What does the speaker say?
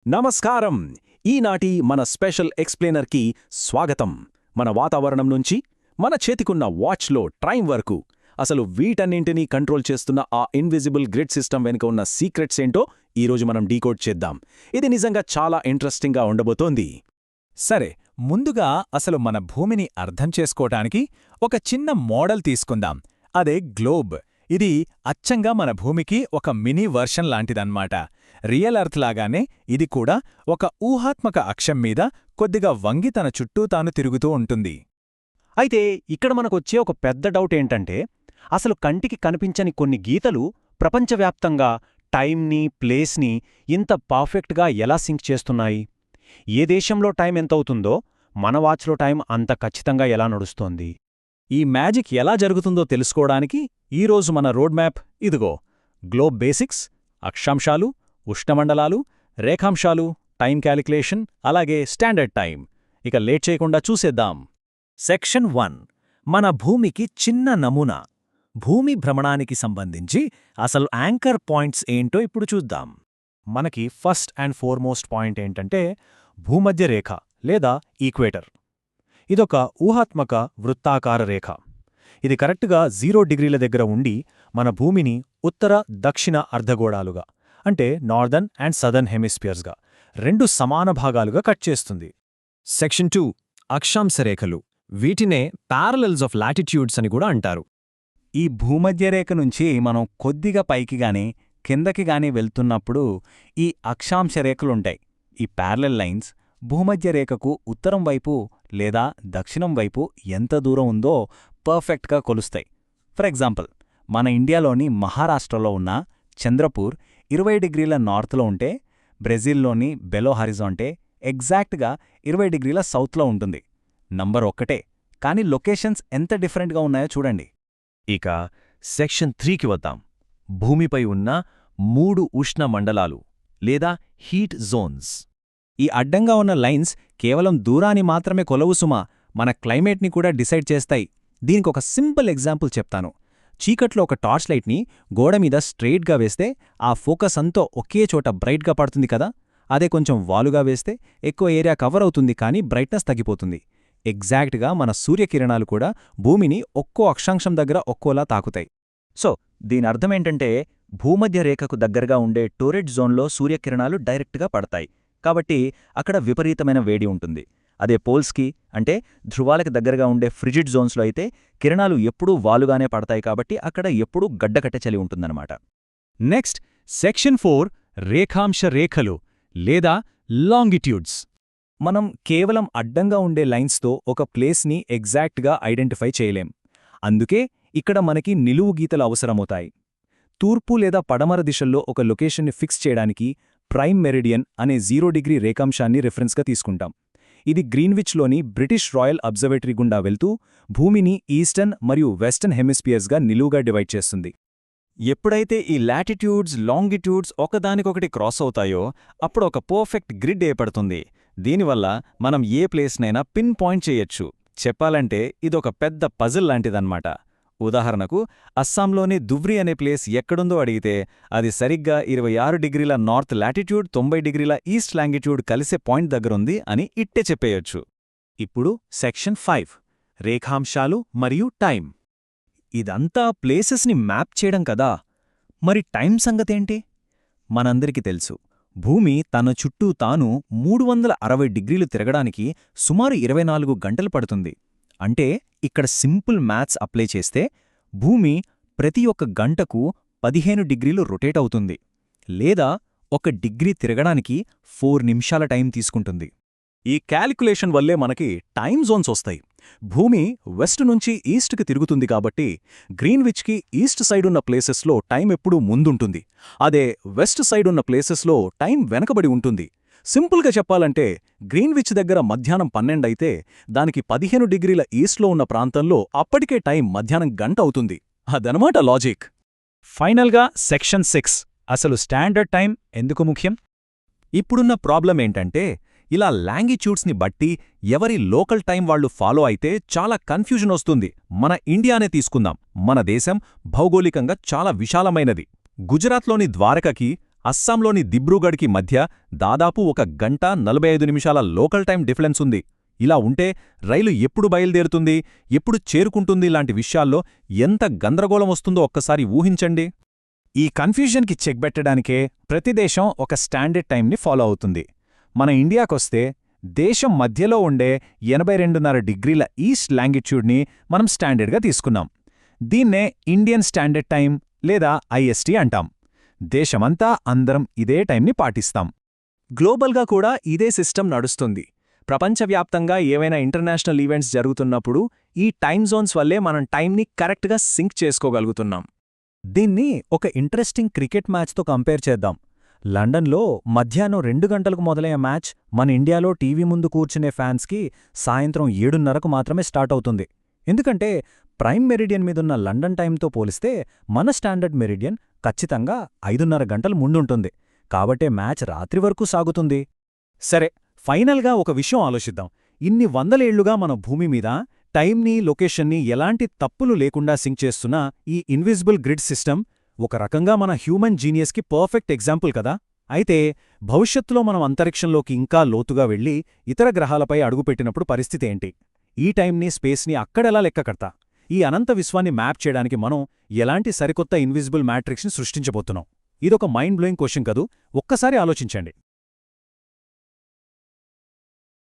నమస్కారం. ఈనాటి మన స్పెషల్ ఎక్స్ప్లెయినర్కి స్వాగతం. మన వాతావరణం నుంచి మన చేతికున్న వాచ్లో టైం వరకు అసలు వీటన్నింటినీ కంట్రోల్ చేస్తున్న ఆ ఇన్విజిబుల్ గ్రిడ్ సిస్టమ్ వెనుక ఉన్న సీక్రెట్స్ ఏంటో ఈరోజు మనం డీకోడ్ చేద్దాం. ఇది నిజంగా చాలా ఇంట్రెస్టింగ్గా ఉండబోతోంది. సరే, ముందుగా అసలు మన భూమిని అర్థం చేసుకోవటానికి ఒక చిన్న మోడల్ తీసుకుందాం. అదే గ్లోబ్. ఇది అచ్చంగా మన భూమికి ఒక మినీ వర్షన్ లాంటిదన్నమాట. రియల్ ఎర్త్ లాగానే ఇది కూడా ఒక ఊహాత్మక అక్షం మీద కొద్దిగా వంగి తన చుట్టూ తాను తిరుగుతూ ఉంటుంది. అయితే ఇక్కడ మనకొచ్చే ఒక పెద్ద డౌట్ ఏంటంటే, అసలు కంటికి కనిపించని కొన్ని గీతలు ప్రపంచవ్యాప్తంగా టైంని, ప్లేస్ని ఇంత పర్ఫెక్ట్గా ఎలా సింక్ చేస్తున్నాయి? ఏ దేశంలో టైం ఎంతవుతుందో మన వాచ్లో టైం అంత ఖచ్చితంగా ఎలా నడుస్తోంది? ఈ మ్యాజిక్ ఎలా జరుగుతుందో తెలుసుకోవడానికి ఈరోజు మన రోడ్ మ్యాప్ ఇదిగో. గ్లోబ్ బేసిక్స్, అక్షాంశాలు, ఉష్ణమండలాలు, రేఖాంశాలు, టైం క్యాలిక్యులేషన్, అలాగే స్టాండర్డ్ టైం. ఇక లేట్ చేయకుండా చూసేద్దాం. సెక్షన్ 1. మన భూమికి చిన్న నమూనా. భూమి భ్రమణానికి సంబంధించి అసలు యాంకర్ పాయింట్స్ ఏంటో ఇప్పుడు చూద్దాం. మనకి ఫస్ట్ అండ్ ఫోర్మోస్ట్ పాయింట్ ఏంటంటే భూమధ్య రేఖ లేదా ఈక్వేటర్. ఇదొక ఊహాత్మక వృత్తాకార రేఖ. ఇది కరెక్ట్గా 0 డిగ్రీల దగ్గర ఉండి మన భూమిని ఉత్తర, దక్షిణ అర్ధగోళాలుగా, అంటే నార్దర్న్ అండ్ సదర్న్ హెమిస్ఫియర్స్గా రెండు సమాన భాగాలుగా కట్ చేస్తుంది. సెక్షన్ 2. అక్షాంశరేఖలు. వీటినే ప్యారలల్స్ ఆఫ్ లాటిట్యూడ్స్ అని కూడా అంటారు. ఈ భూమధ్యరేఖ నుంచి మనం కొద్దిగా పైకిగాని కిందకిగాని వెళ్తున్నప్పుడు ఈ అక్షాంశరేఖలుంటాయి. ఈ ప్యారలల్ లైన్స్ భూమధ్యరేఖకు ఉత్తరం వైపు లేదా దక్షిణం వైపు ఎంత దూరం ఉందో పర్ఫెక్ట్గా కొలుస్తాయి. ఫర్ ఎగ్జాంపుల్, మన ఇండియాలోని మహారాష్ట్రలో ఉన్న చంద్రపూర్ 20 డిగ్రీల నార్త్లో ఉంటే, బ్రెజిల్లోని బెలో హారిజాంటే ఎగ్జాక్ట్గా 20 డిగ్రీల సౌత్లో ఉంటుంది. నంబర్ ఒక్కటే, కానీ లొకేషన్స్ ఎంత డిఫరెంట్గా ఉన్నాయో చూడండి. ఇక సెక్షన్ 3కి వద్దాం. భూమిపై ఉన్న 3 ఉష్ణ మండలాలు లేదా హీట్ జోన్స్. ఈ అడ్డంగా ఉన్న లైన్స్ కేవలం దూరాన్ని మాత్రమే కొలవు సుమా, మన క్లైమేట్ని కూడా డిసైడ్ చేస్తాయి. దీనికొక సింపుల్ ఎగ్జాంపుల్ చెప్తాను. చీకట్లో ఒక టార్చ్ లైట్ని గోడమీద స్ట్రెయిట్గా వేస్తే ఆ ఫోకస్ అంతా ఒకే చోట బ్రైట్గా పడుతుంది కదా. అదే కొంచెం వాలుగా వేస్తే ఎక్కువ ఏరియా కవర్ అవుతుంది, కానీ బ్రైట్నెస్ తగ్గిపోతుంది. ఎగ్జాక్ట్గా మన సూర్యకిరణాలు కూడా భూమిని ఒక్కో అక్షాంశం దగ్గర ఒక్కోలా తాకుతాయి. సో దీని అర్థమేంటంటే, భూమధ్య రేఖకు దగ్గరగా ఉండే టోరెట్ జోన్లో సూర్యకిరణాలు డైరెక్ట్గా పడతాయి కాబట్టి అక్కడ విపరీతమైన వేడి ఉంటుంది. అదే పోల్స్కి, అంటే ధృవాలకు దగ్గరగా ఉండే ఫ్రిజిడ్ జోన్స్లో అయితే కిరణాలు ఎప్పుడూ వాలుగానే పడతాయి కాబట్టి అక్కడ ఎప్పుడూ గడ్డకట్టే చలి ఉంటుందన్నమాట. Next section 4. రేఖాంశ రేఖలు లేదా లాంగిట్యూడ్స్. మనం కేవలం అడ్డంగా ఉండే లైన్స్తో ఒక ప్లేస్ని ఎగ్జాక్ట్గా ఐడెంటిఫై చేయలేం. అందుకే ఇక్కడ మనకి నిలువు గీతలు అవసరమవుతాయి. తూర్పు లేదా పడమర దిశల్లో ఒక లొకేషన్ని ఫిక్స్ చేయడానికి ప్రైమ్ మెరిడియన్ అనే 0 డిగ్రీ రేఖాంశాన్ని రిఫరెన్స్గా తీసుకుంటాం. ఇది గ్రీన్విచ్లోని బ్రిటిష్ రాయల్ అబ్జర్వేటరీ గుండా వెళ్తూ భూమిని ఈస్టర్న్ మరియు వెస్టర్న్ హెమిస్ఫియర్స్గా నిలువుగా డివైడ్ చేస్తుంది. ఎప్పుడైతే ఈ లాటిట్యూడ్స్, లాంగిట్యూడ్స్ ఒకదానికొకటి క్రాస్ అవుతాయో అప్పుడు ఒక పర్ఫెక్ట్ గ్రిడ్ ఏర్పడుతుంది. దీనివల్ల మనం ఏ ప్లేస్నైనా పిన్ పాయింట్ చేయొచ్చు. చెప్పాలంటే ఇదొక పెద్ద పజిల్ లాంటిదన్నమాట. ఉదాహరణకు, అస్సాంలోని దువ్రి అనే ప్లేస్ ఎక్కడుందో అడిగితే అది సరిగ్గా 26 డిగ్రీల నార్త్ లాటిట్యూడ్, 90 డిగ్రీల ఈస్ట్ లాంగిట్యూడ్ కలిసే పాయింట్ దగ్గరుంది అని ఇట్టే చెప్పేయొచ్చు. ఇప్పుడు సెక్షన్ 5. రేఖాంశాలు మరియు టైం. ఇదంతా ప్లేసెస్ని మ్యాప్ చేయడం కదా, మరి టైం సంగతేంటి? మనందరికీ తెలుసు, భూమి తన చుట్టూ తాను 360 డిగ్రీలు తిరగడానికి సుమారు 24 గంటలు పడుతుంది. అంటే ఇక్కడ సింపుల్ మ్యాథ్స్ అప్లై చేస్తే భూమి ప్రతి ఒక్క గంటకు 15 డిగ్రీలు రొటేట్ అవుతుంది, లేదా 1 డిగ్రీ తిరగడానికి 4 నిమిషాల టైం తీసుకుంటుంది. ఈ క్యాలిక్యులేషన్ వల్లే మనకి టైం జోన్స్ వస్తాయి. భూమి వెస్ట్ నుంచి ఈస్ట్కి తిరుగుతుంది కాబట్టి గ్రీన్విచ్కి ఈస్ట్ సైడ్ ఉన్న ప్లేసెస్లో టైం ఎప్పుడూ ముందుంటుంది. అదే వెస్ట్ సైడ్ ఉన్న ప్లేసెస్లో టైం వెనకబడి ఉంటుంది. సింపుల్గా చెప్పాలంటే గ్రీన్విచ్ దగ్గర మధ్యాహ్నం 12 అయితే దానికి 15 డిగ్రీల ఈస్ట్లో ఉన్న ప్రాంతంలో అప్పటికే టైం మధ్యాహ్నం గంట అవుతుంది. అదనమాట లాజిక్. ఫైనల్గా సెక్షన్ 6. అసలు స్టాండర్డ్ టైం ఎందుకు ముఖ్యం? ఇప్పుడున్న ప్రాబ్లం ఏంటంటే, ఇలా లాంగిట్యూడ్స్ని బట్టి ఎవరి లోకల్ టైం వాళ్లు ఫాలో అయితే చాలా కన్ఫ్యూజన్ వస్తుంది. మన ఇండియానే తీసుకుందాం. మన దేశం భౌగోళికంగా చాలా విశాలమైనది. గుజరాత్లోని ద్వారకకి అస్సాంలోని దిబ్రూగఢ్కి మధ్య దాదాపు 1 గంట 45 నిమిషాల లోకల్ టైం డిఫరెన్స్ ఉంది. ఇలా ఉంటే రైలు ఎప్పుడు బయలుదేరుతుంది, ఎప్పుడు చేరుకుంటుంది లాంటి విషయాల్లో ఎంత గందరగోళం వస్తుందో ఒక్కసారి ఊహించండి. ఈ కన్ఫ్యూజన్కి చెక్ పెట్టడానికే ప్రతి దేశం ఒక స్టాండర్డ్ టైంని ఫాలో అవుతుంది. మన ఇండియాకొస్తే దేశం మధ్యలో ఉండే 82.5 డిగ్రీల ఈస్ట్ లాంగిట్యూడ్ని మనం స్టాండర్డ్గా తీసుకున్నాం. దీన్నే ఇండియన్ స్టాండర్డ్ టైం లేదా ఐఎస్టీ అంటాం. దేశమంతా అందరం ఇదే టైంని పాటిస్తాం. గ్లోబల్గా కూడా ఇదే సిస్టమ్ నడుస్తుంది. ప్రపంచవ్యాప్తంగా ఏవైనా ఇంటర్నేషనల్ ఈవెంట్స్ జరుగుతున్నప్పుడు ఈ టైమ్ జోన్స్ వల్లే మనం టైంని కరెక్ట్గా సింక్ చేసుకోగలుగుతున్నాం. దీన్ని ఒక ఇంట్రెస్టింగ్ క్రికెట్ మ్యాచ్తో కంపేర్ చేద్దాం. లండన్లో మధ్యాహ్నం 2 గంటలకు మొదలయ్యే మ్యాచ్ మన ఇండియాలో టీవీ ముందు కూర్చునే ఫ్యాన్స్కి సాయంత్రం 7:30కు మాత్రమే స్టార్ట్ అవుతుంది. ఎందుకంటే ప్రైమ్ మెరిడియన్ మీదున్న లండన్ టైంతో పోలిస్తే మన స్టాండర్డ్ మెరిడియన్ ఖచ్చితంగా 5:30 గంటలు ముందుంటుంది. కాబట్టే మ్యాచ్ రాత్రి వరకు సాగుతుంది. సరే, ఫైనల్గా ఒక విషయం ఆలోచిద్దాం. ఇన్ని వందలేళ్లుగా మన భూమి మీద టైంని, లొకేషన్ని ఎలాంటి తప్పులు లేకుండా సింక్ చేస్తున్న ఈ ఇన్విజిబుల్ గ్రిడ్ సిస్టమ్ ఒక రకంగా మన హ్యూమన్ జీనియస్కి పర్ఫెక్ట్ ఎగ్జాంపుల్ కదా. అయితే భవిష్యత్తులో మనం అంతరిక్షంలోకి ఇంకా లోతుగా వెళ్లి ఇతర గ్రహాలపై అడుగుపెట్టినప్పుడు పరిస్థితి ఏంటి? ఈ టైంని, స్పేస్ని అక్కడెలా లెక్కకడతా? ఈ అనంత విశ్వాన్ని మ్యాప్ చేయడానికి మనం ఎలాంటి సరికొత్త ఇన్విజిబుల్ మ్యాట్రిక్స్ని సృష్టించబోతున్నాం? ఇదొక మైండ్ బ్లోయింగ్ క్వశ్చన్ కదూ. ఒక్కసారి ఆలోచించండి.